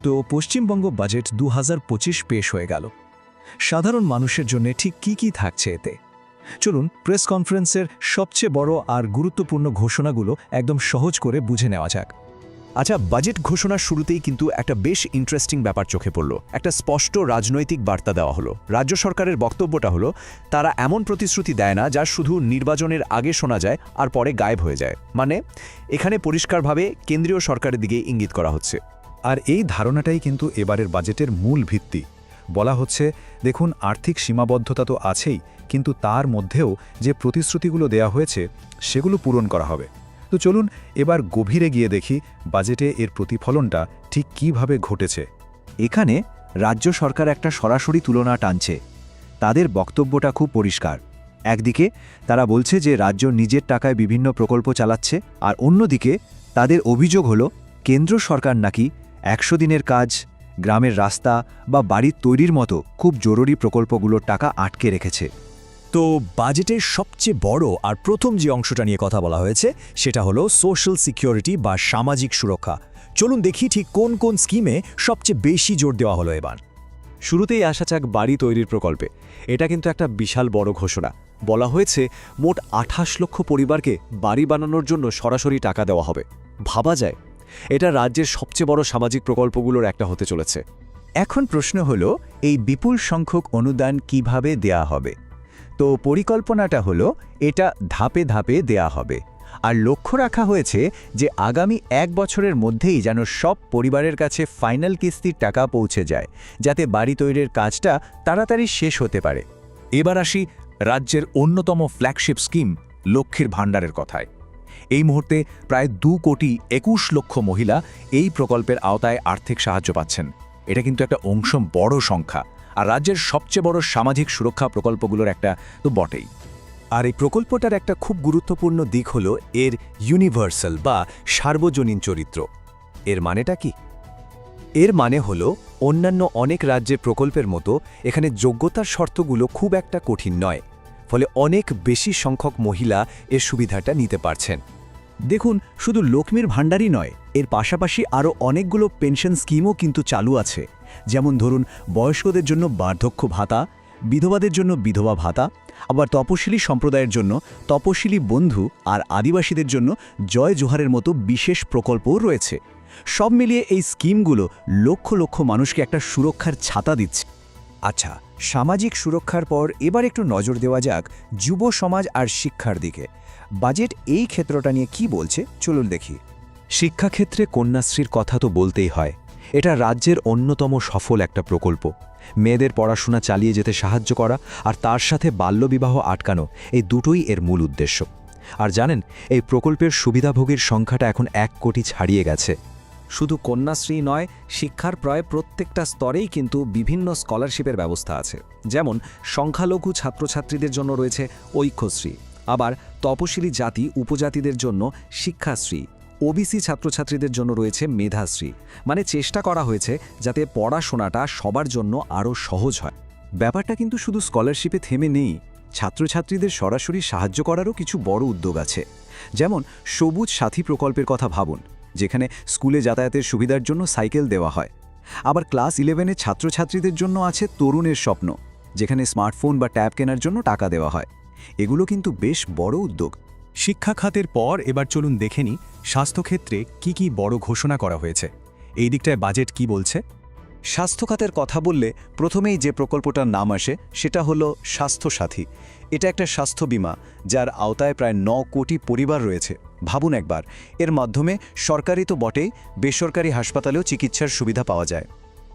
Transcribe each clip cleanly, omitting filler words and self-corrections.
তো পশ্চিমবঙ্গ বাজেট 2025 পেশ হয়ে গেল। সাধারণ মানুষের জন্য ঠিক কি থাকছে এতে? চলুন প্রেস কনফারেন্সের সবচেয়ে বড় আর গুরুত্বপূর্ণ ঘোষণাগুলো একদম সহজ করে বুঝে নেওয়া যাক। আচ্ছা, বাজেট ঘোষণার শুরুতেই কিন্তু একটা বেশ ইন্টারেস্টিং ব্যাপার চোখে পড়ল। একটা স্পষ্ট রাজনৈতিক বার্তা দেওয়া হলো। রাজ্য সরকারের বক্তব্যটা হলো, তারা এমন প্রতিশ্রুতি দেয় না যা শুধু নির্বাচনের আগে শোনা যায় আর পরে গায়েব হয়ে যায়। মানে এখানে পরিষ্কারভাবে কেন্দ্রীয় সরকারের দিকে ইঙ্গিত করা হচ্ছে। আর এই ধারণাটাই কিন্তু এবারের বাজেটের মূল ভিত্তি। বলা হচ্ছে, দেখুন, আর্থিক সীমাবদ্ধতা তো আছেই, কিন্তু তার মধ্যেও যে প্রতিশ্রুতিগুলো দেয়া হয়েছে সেগুলো পূরণ করা হবে। তো চলুন এবার গভীরে গিয়ে দেখি বাজেটে এর প্রতিফলনটা ঠিক কিভাবে ঘটেছে। এখানে রাজ্য সরকার একটা সরাসরি তুলনা টানছে। তাদের বক্তব্যটা খুব পরিষ্কার। একদিকে তারা বলছে যে রাজ্য নিজের টাকায় বিভিন্ন প্রকল্প চালাচ্ছে, আর অন্যদিকে তাদের অভিযোগ হলো কেন্দ্র সরকার নাকি 100 দিনের কাজ, গ্রামের রাস্তা বা বাড়ির তৈরির মতো খুব জরুরি প্রকল্পগুলোর টাকা আটকে রেখেছে। তো বাজেটের সবচেয়ে বড় আর প্রথম যে অংশটা নিয়ে কথা বলা হয়েছে সেটা হলো সোশ্যাল সিকিউরিটি বা সামাজিক সুরক্ষা। চলুন দেখি ঠিক কোন কোন স্কিমে সবচেয়ে বেশি জোর দেওয়া হলো এবার। শুরুতেই আসা যাক বাড়ি তৈরির প্রকল্পে। এটা কিন্তু একটা বিশাল বড় ঘোষণা। বলা হয়েছে মোট 28 লক্ষ পরিবারকে বাড়ি বানানোর জন্য সরাসরি টাকা দেওয়া হবে। ভাবা যায়, এটা রাজ্যের সবচেয়ে বড় সামাজিক প্রকল্পগুলোর একটা হতে চলেছে। এখন প্রশ্ন হলো, এই বিপুল সংখ্যক অনুদান কিভাবে দেয়া হবে? তো পরিকল্পনাটা হলো এটা ধাপে ধাপে দেয়া হবে। আর লক্ষ্য রাখা হয়েছে যে আগামী 1 বছরের মধ্যেই যেন সব পরিবারের কাছে ফাইনাল কিস্তির টাকা পৌঁছে যায়, যাতে বাড়ি তৈরির কাজটা তাড়াতাড়ি শেষ হতে পারে। এবার আসি রাজ্যের অন্যতম ফ্ল্যাগশিপ স্কিম লক্ষ্মীর ভাণ্ডারের কথায়। এই মুহূর্তে প্রায় 2 কোটি 21 লক্ষ মহিলা এই প্রকল্পের আওতায় আর্থিক সাহায্য পাচ্ছেন। এটা কিন্তু একটা বড় সংখ্যা, আর রাজ্যের সবচেয়ে বড় সামাজিক সুরক্ষা প্রকল্পগুলোর একটা তো বটেই। আর এই প্রকল্পটার একটা খুব গুরুত্বপূর্ণ দিক হলো এর ইউনিভার্সাল বা সার্বজনীন চরিত্র। এর মানেটা কি? এর মানে হলো অন্যান্য অনেক রাজ্যের প্রকল্পের মতো এখানে যোগ্যতার শর্তগুলো খুব একটা কঠিন নয়, ফলে অনেক বেশি সংখ্যক মহিলা এর সুবিধাটা নিতে পারছেন। দেখুন, শুধু লক্ষ্মীর ভাণ্ডারই নয়, এর পাশাপাশি আরও অনেকগুলো পেনশন স্কিমও কিন্তু চালু আছে। যেমন ধরুন, বয়স্কদের জন্য বার্ধক্য ভাতা, বিধবাদের জন্য বিধবা ভাতা, আবার তপশিলি সম্প্রদায়ের জন্য তপশিলি বন্ধু, আর আদিবাসীদের জন্য জয় জোহারের মতো বিশেষ প্রকল্পও রয়েছে। সব মিলিয়ে এই স্কিমগুলো লক্ষ লক্ষ মানুষকে একটা সুরক্ষার ছাতা দিচ্ছে। আচ্ছা, সামাজিক সুরক্ষার পর এবার একটু নজর দেওয়া যাক যুব সমাজ আর শিক্ষার দিকে। বাজেট এই ক্ষেত্রটা নিয়ে কি বলছে চলুন দেখি। শিক্ষাক্ষেত্রে কন্যাশ্রীর কথা তো বলতেই হয়। এটা রাজ্যের অন্যতম সফল একটা প্রকল্প। মেয়েদের পড়াশোনা চালিয়ে যেতে সাহায্য করা আর তার সাথে বাল্যবিবাহ আটকানো, এই দুটোই এর মূল উদ্দেশ্য। আর জানেন, এই প্রকল্পের সুবিধাভোগীর সংখ্যাটা এখন 1 কোটি ছাড়িয়ে গেছে। শুধু কন্যাশ্রী নয়, শিক্ষার প্রায় প্রত্যেকটা স্তরেই কিন্তু বিভিন্ন স্কলারশিপের ব্যবস্থা আছে। যেমন সংখ্যালঘু ছাত্রছাত্রীদের জন্য রয়েছে ঐক্যশ্রী, আবার তপশিলি জাতি উপজাতিদের জন্য শিক্ষাশ্রী, ওবিসি ছাত্রছাত্রীদের জন্য রয়েছে মেধাশ্রী। মানে চেষ্টা করা হয়েছে যাতে পড়াশোনাটা সবার জন্য আরও সহজ হয়। ব্যাপারটা কিন্তু শুধু স্কলারশিপে থেমে নেই। ছাত্রছাত্রীদের সরাসরি সাহায্য করারও কিছু বড় উদ্যোগ আছে। যেমন সবুজ সাথী প্রকল্পের কথা ভাবুন, যেখানে স্কুলে যাতায়াতের সুবিধার জন্য সাইকেল দেওয়া হয়। আবার ক্লাস 11-এ ছাত্রছাত্রীদের জন্য আছে তরুণের স্বপ্ন, যেখানে স্মার্টফোন বা ট্যাব কেনার জন্য টাকা দেওয়া হয়। এগুলো কিন্তু বেশ বড় উদ্যোগ। শিক্ষা খাতের পর এবার চলুন দেখে নিই স্বাস্থ্যক্ষেত্রে কি বড় ঘোষণা করা হয়েছে। এই দিকটায় বাজেট কি বলছে? স্বাস্থ্য খাতের কথা বললে প্রথমেই যে প্রকল্পটার নাম আসে সেটা হলো স্বাস্থ্যসাথী। এটা একটা স্বাস্থ্য বীমা যার আওতায় প্রায় 9 কোটি পরিবার রয়েছে। ভাবুন একবার, এর মাধ্যমে সরকারি তো বটেই, বেসরকারি হাসপাতালেও চিকিৎসার সুবিধা পাওয়া যায়।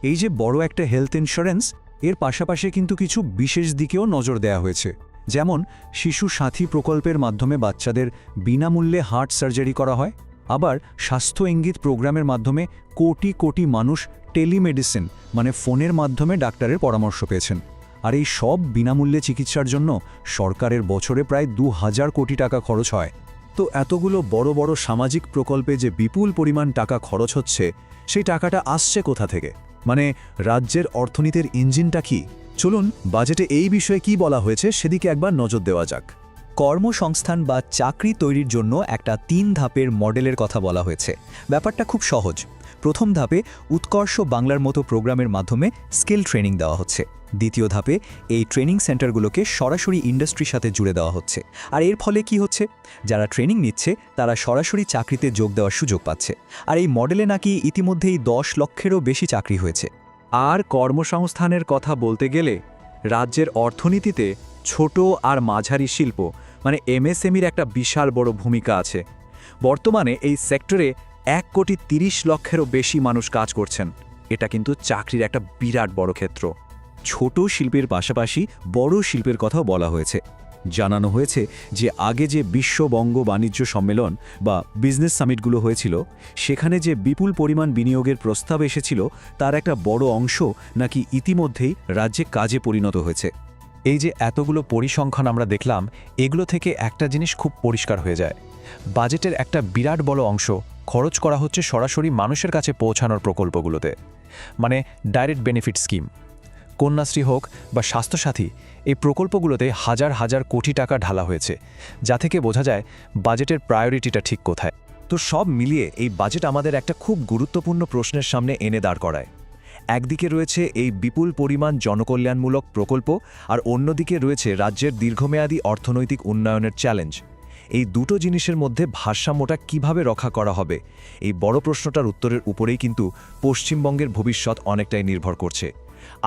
এই যে বড় একটা হেলথ ইন্স্যুরেন্স, এর পাশাপাশি কিন্তু কিছু বিশেষ দিকেও নজর দেওয়া হয়েছে। যেমন শিশু সাথী প্রকল্পের মাধ্যমে বাচ্চাদের বিনামূল্যে হার্ট সার্জারি করা হয়। আবার স্বাস্থ্য ইঙ্গিত প্রোগ্রামের মাধ্যমে কোটি কোটি মানুষ টেলিমেডিসিন মানে ফোনের মাধ্যমে ডাক্তারের পরামর্শ পেয়েছেন। আর এই সব বিনামূল্যে চিকিৎসার জন্য সরকারের বছরে প্রায় 2000 কোটি টাকা খরচ হয়। তো এতগুলো বড় বড় সামাজিক প্রকল্পে যে বিপুল পরিমাণ টাকা খরচ হচ্ছে, সেই টাকাটা আসছে কোথা থেকে? মানে রাজ্যের অর্থনীতির ইঞ্জিনটা কি? চলুন বাজেটে এই বিষয়ে কি বলা হয়েছে সেদিকে একবার নজর দেওয়া যাক। কর্মসংস্থান বা চাকরি তৈরির জন্য একটা 3 ধাপের মডেলের কথা বলা হয়েছে। ব্যাপারটা খুব সহজ। প্রথম ধাপে উৎকর্ষ বাংলার মতো প্রোগ্রামের মাধ্যমে স্কিল ট্রেনিং দেওয়া হচ্ছে। দ্বিতীয় ধাপে এই ট্রেনিং সেন্টারগুলোকে সরাসরি ইন্ডাস্ট্রির সাথে জুড়ে দেওয়া হচ্ছে। আর এর ফলে কি হচ্ছে, যারা ট্রেনিং নিচ্ছে তারা সরাসরি চাকরিতে যোগ দেওয়ার সুযোগ পাচ্ছে। আর এই মডেলে নাকি ইতিমধ্যেই 10 লক্ষেরও বেশি চাকরি হয়েছে। আর কর্মসংস্থানের কথা বলতে গেলে রাজ্যের অর্থনীতিতে ছোট আর মাঝারি শিল্প মানে এমএসএমইর একটা বিশাল বড় ভূমিকা আছে। বর্তমানে এই সেক্টরে 1,30,00,000-এরও বেশি মানুষ কাজ করছেন। এটা কিন্তু চাকরির একটা বিরাট বড় ক্ষেত্র। ছোট শিল্পের পাশাপাশি বড় শিল্পের কথাও বলা হয়েছে। জানানো হয়েছে যে আগে যে বিশ্ববঙ্গ বাণিজ্য সম্মেলন বা বিজনেস সামিটগুলো হয়েছিল, সেখানে যে বিপুল পরিমাণ বিনিয়োগের প্রস্তাব এসেছিল তার একটা বড় অংশ নাকি ইতিমধ্যেই রাজ্যে কাজে পরিণত হয়েছে। এই যে এতগুলো পরিসংখ্যান আমরা দেখলাম, এগুলো থেকে একটা জিনিস খুব পরিষ্কার হয়ে যায়। বাজেটের একটা বিরাট বড় অংশ খরচ করা হচ্ছে সরাসরি মানুষের কাছে পৌঁছানোর প্রকল্পগুলোতে, মানে ডাইরেক্ট বেনিফিট স্কিম। কন্যাশ্রী হোক বা স্বাস্থ্যসাথী, এই প্রকল্পগুলোতে হাজার হাজার কোটি টাকা ঢালা হয়েছে, যা থেকে বোঝা যায় বাজেটের প্রায়োরিটিটা ঠিক কোথায়। তো সব মিলিয়ে এই বাজেট আমাদের একটা খুব গুরুত্বপূর্ণ প্রশ্নের সামনে এনে দাঁড় করায়। একদিকে রয়েছে এই বিপুল পরিমাণ জনকল্যাণমূলক প্রকল্প, আর অন্যদিকে রয়েছে রাজ্যের দীর্ঘমেয়াদী অর্থনৈতিক উন্নয়নের চ্যালেঞ্জ। এই দুটো জিনিসের মধ্যে ভারসাম্যটা কিভাবে রক্ষা করা হবে, এই বড় প্রশ্নটার উত্তরের উপরেই কিন্তু পশ্চিমবঙ্গের ভবিষ্যৎ অনেকটাই নির্ভর করছে।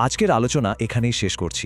আজকের আলোচনা এখানেই শেষ করছি।